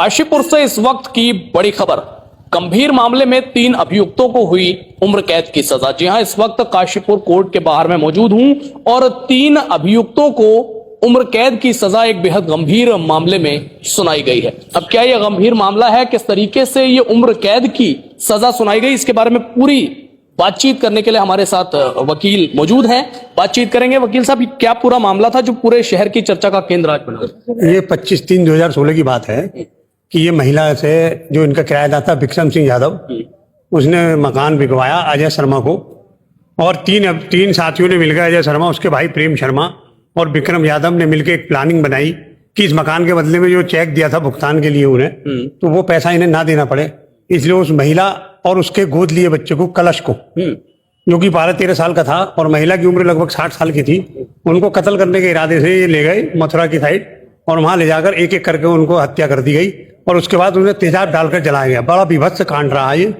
काशीपुर से इस वक्त की बड़ी खबर। गंभीर मामले में 3 अभियुक्तों को हुई उम्र कैद की सजा। जी हां, इस वक्त काशीपुर कोर्ट के बाहर में मौजूद हूं और 3 अभियुक्तों को उम्र कैद की सजा एक बेहद गंभीर मामले में सुनाई गई है। अब क्या यह गंभीर मामला है, किस तरीके से ये उम्र कैद की सजा सुनाई गई, इसके बारे में पूरी बातचीत करने के लिए हमारे साथ वकील मौजूद हैं। बातचीत करेंगे। वकील साहब, क्या पूरा मामला था जो पूरे शहर की चर्चा का केंद्र आज बना? ये 25/3/2016 की बात है कि ये महिला से जो इनका किराएदार था विक्रम सिंह यादव, उसने मकान बिकवाया अजय शर्मा को और तीन साथियों ने मिलकर, अजय शर्मा, उसके भाई प्रेम शर्मा और विक्रम यादव ने मिलकर एक प्लानिंग बनाई कि इस मकान के बदले में जो चेक दिया था भुगतान के लिए उन्हें, तो वो पैसा इन्हें ना देना पड़े, इसलिए उस महिला और उसके गोद लिए बच्चे को, कलश को, जो कि 12-13 साल का था और महिला की उम्र लगभग 60 साल की थी, उनको कत्ल करने के इरादे से ये ले गए मथुरा की साइड और वहां ले जाकर एक एक करके उनको हत्या कर दी गई और उसके बाद उन्हें तेजाब डालकर जलाया गया। बड़ा विभत्स कांड रहा ये।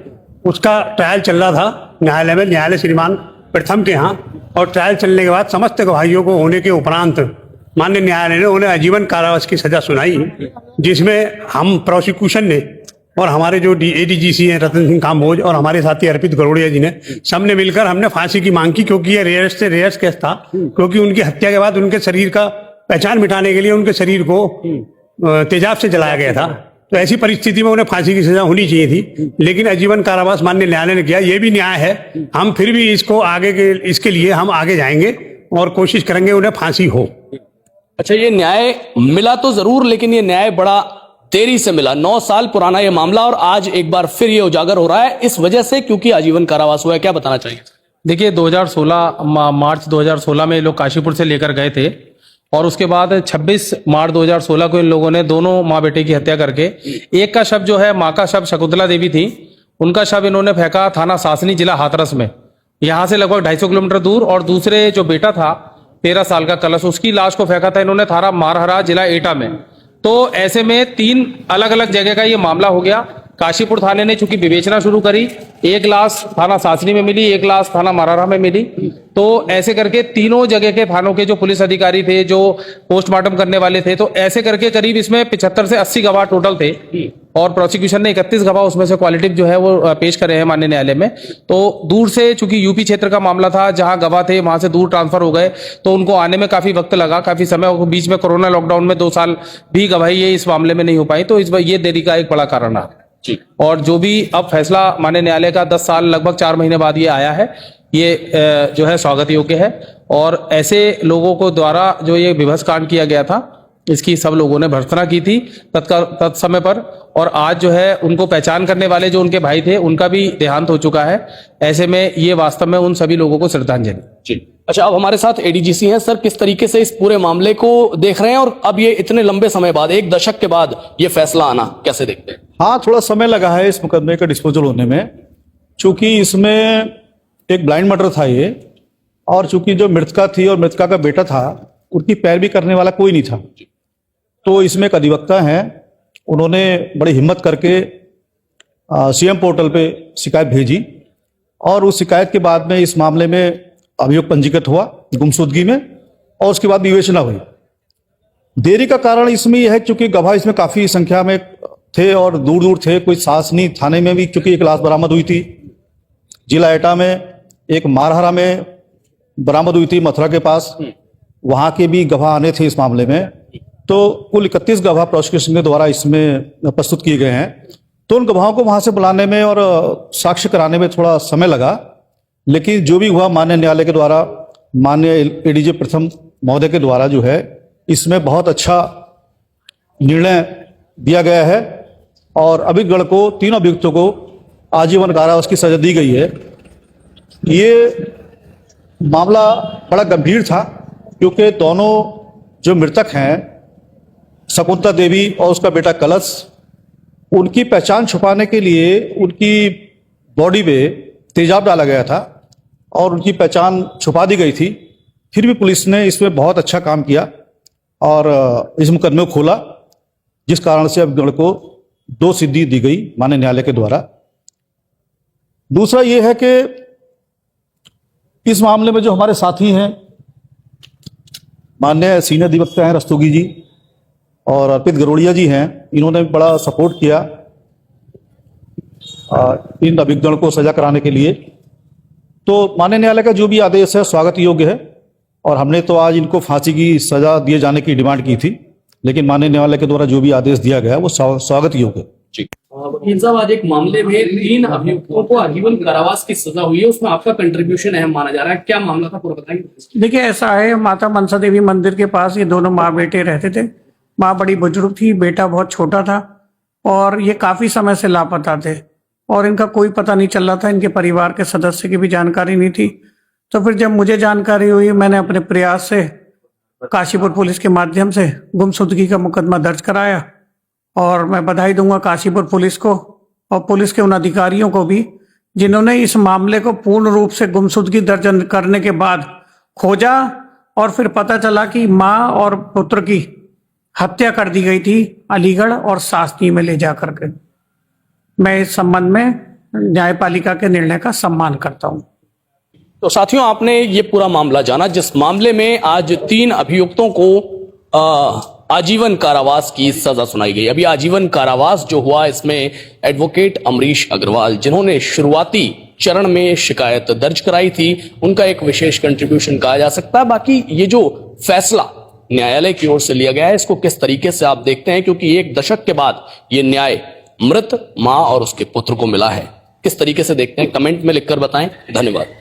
उसका ट्रायल चल रहा था न्यायालय में, न्यायालय श्रीमान प्रथम के यहाँ, और ट्रायल चलने के बाद समस्त गवाहियों को होने के उपरांत माननीय न्यायालय ने उन्हें आजीवन कारावास की सजा सुनाई, जिसमें हम प्रोसिक्यूशन ने और हमारे जो एडीजीसी हैं रतन सिंह काम्बोज और हमारे साथी अर्पित गरोड़िया जी ने, सबने मिलकर हमने फांसी की मांग की, क्योंकि ये रेयर्स से रेयर्स केस था। क्योंकि उनकी हत्या के बाद उनके शरीर का पहचान मिटाने के लिए उनके शरीर को तेजाब से जलाया गया था, तो ऐसी परिस्थिति में उन्हें फांसी की सजा होनी चाहिए थी, लेकिन आजीवन कारावास माननीय न्यायालय ने किया। ये भी न्याय है। हम फिर भी इसको आगे के इसके लिए हम आगे जाएंगे और कोशिश करेंगे उन्हें फांसी हो। अच्छा, ये न्याय मिला तो जरूर, लेकिन ये न्याय बड़ा देरी से मिला। 9 साल पुराना ये मामला और आज एक बार फिर ये उजागर हो रहा है, इस वजह से क्योंकि आजीवन कारावास हुआ है। क्या बताना चाहिए? देखिए, 2016 मार्च 2016 में ये लोग काशीपुर से लेकर गए थे और उसके बाद 26 मार्च 2016 को इन लोगों ने दोनों माँ बेटे की हत्या करके, एक का शव जो है, माँ का शव शकुंतला देवी थी, उनका शव इन्होंने फेंका थाना सासनी, जिला हाथरस में, यहाँ से लगभग 250 किलोमीटर दूर। और दूसरे जो बेटा था 13 साल का कलश, उसकी लाश को फेंका था इन्होंने थाना मारहरा, जिला एटा में। तो ऐसे में 3 अलग अलग जगह का ये मामला हो गया। काशीपुर थाने ने चूंकि विवेचना शुरू करी, एक लाश थाना सासनी में मिली, एक लाश थाना मारहरा में मिली। तो ऐसे करके तीनों जगह के थानों के जो पुलिस अधिकारी थे, जो पोस्टमार्टम करने वाले थे, तो ऐसे करके करीब इसमें 75 से 80 गवाह टोटल थे और प्रोसिक्यूशन ने 31 गवाह उसमें से क्वालिटिव जो है वो पेश करे हैं माननीय न्यायालय में। तो दूर से, चूंकि यूपी क्षेत्र का मामला था, जहां गवाह थे वहां से दूर ट्रांसफर हो गए, तो उनको आने में काफी वक्त लगा, काफी समय। बीच में कोरोना लॉकडाउन में 2 साल भी गवाही ये इस मामले में नहीं हो पाई, तो इस ये देरी का एक बड़ा कारण है जी। और जो भी अब फैसला माननीय न्यायालय का 10 साल लगभग 4 महीने बाद ये आया है, ये जो है स्वागत योग्य है। और ऐसे लोगों को द्वारा जो ये विभत्स कांड किया गया था, इसकी सब लोगों ने भर्त्सना की थी तत्समय पर, और आज जो है उनको पहचान करने वाले जो उनके भाई थे, उनका भी देहांत हो चुका है। ऐसे में ये वास्तव में उन सभी लोगों को श्रद्धांजलि जी। अच्छा, अब हमारे साथ एडीजीसी हैं। सर, किस तरीके से इस पूरे मामले को देख रहे हैं और अब ये इतने लंबे समय बाद, 1 दशक के बाद ये फैसला आना, कैसे देखते हैं? हाँ, थोड़ा समय लगा है इस मुकदमे का डिस्पोजल होने में, चूंकि इसमें एक ब्लाइंड मर्डर था ये, और चूंकि जो मृतका थी और मृतका का बेटा था, उनकी पैरवी करने वाला कोई नहीं था। तो इसमें एक अधिवक्ता हैं, उन्होंने बड़ी हिम्मत करके सीएम पोर्टल पे शिकायत भेजी और उस शिकायत के बाद में इस मामले में अभियोग पंजीकृत हुआ गुमशुदगी में, और उसके बाद विवेचना हुई। देरी का कारण इसमें यह है क्योंकि गवाह इसमें काफी संख्या में थे और दूर दूर थे। कोई सासनी थाने में भी चूंकि एक लाश बरामद हुई थी, जिला एटा में, एक मारहरा में बरामद हुई थी मथुरा के पास, वहां के भी गवाह आने थे इस मामले में। तो कुल 31 गवाह प्रोसिक्यूशन के द्वारा इसमें प्रस्तुत किए गए हैं। तो उन गवाहों को वहां से बुलाने में और साक्ष्य कराने में थोड़ा समय लगा, लेकिन जो भी हुआ माननीय न्यायालय के द्वारा, माननीय एडीजी प्रथम महोदय के द्वारा जो है, इसमें बहुत अच्छा निर्णय दिया गया है और अभियुक्तगण को, 3 अभियुक्तों को आजीवन कारावास की सजा दी गई है। ये मामला बड़ा गंभीर था क्योंकि दोनों जो मृतक हैं, शकुंतला देवी और उसका बेटा कलश, उनकी पहचान छुपाने के लिए उनकी बॉडी में तेजाब डाला गया था और उनकी पहचान छुपा दी गई थी। फिर भी पुलिस ने इसमें बहुत अच्छा काम किया और इस मुकदमे को खोला, जिस कारण से अभियुक्त को 2 सिद्धि दी गई माननीय न्यायालय के द्वारा। दूसरा ये है कि इस मामले में जो हमारे साथी हैं, माननीय सीनियर अधिवक्ता हैं रस्तोगी जी और अर्पित गरोड़िया जी हैं, इन्होंने बड़ा सपोर्ट किया इन अभियुक्तों को सजा कराने के लिए। तो माननीय न्यायालय का जो भी आदेश है स्वागत योग्य है, और हमने तो आज इनको फांसी की सजा दिए जाने की डिमांड की थी, लेकिन माननीय न्यायालय के द्वारा जो भी आदेश दिया गया है वो स्वागत योग्य है। जी वकील साहब, आज एक मामले में 3 अभियुक्तों को आजीवन कारावास की सजा हुई है, उसमें आपका कंट्रीब्यूशन अहम माना जा रहा है, क्या मामला था पूरा बताइए। देखिए, ऐसा है, माता मनसा देवी मंदिर के पास ये दोनों माँ बेटे रहते थे। माँ बड़ी बुजुर्ग थी, बेटा बहुत छोटा था, और ये काफी समय से लापता थे और इनका कोई पता नहीं चल रहा था। इनके परिवार के सदस्य की भी जानकारी नहीं थी। तो फिर जब मुझे जानकारी हुई, मैंने अपने प्रयास से काशीपुर पुलिस के माध्यम से गुमशुदगी का मुकदमा दर्ज कराया, और मैं बधाई दूंगा काशीपुर पुलिस को और पुलिस के उन अधिकारियों को भी जिन्होंने इस मामले को पूर्ण रूप से गुमशुदगी दर्ज करने के बाद खोजा, और फिर पता चला कि माँ और पुत्र की हत्या कर दी गई थी अलीगढ़ और सासनी में ले जाकर के। मैं इस संबंध में न्यायपालिका के निर्णय का सम्मान करता हूं। तो साथियों, आपने ये पूरा मामला जाना, जिस मामले में आज 3 अभियुक्तों को आजीवन कारावास की सजा सुनाई गई। अभी आजीवन कारावास जो हुआ, इसमें एडवोकेट अमरीश अग्रवाल, जिन्होंने शुरुआती चरण में शिकायत दर्ज कराई थी, उनका एक विशेष कंट्रीब्यूशन कहा जा सकता है। बाकी ये जो फैसला न्यायालय की ओर से लिया गया है, इसको किस तरीके से आप देखते हैं, क्योंकि 1 दशक के बाद ये न्याय मृत मां और उसके पुत्र को मिला है, किस तरीके से देखते हैं, कमेंट में लिखकर बताएं। धन्यवाद।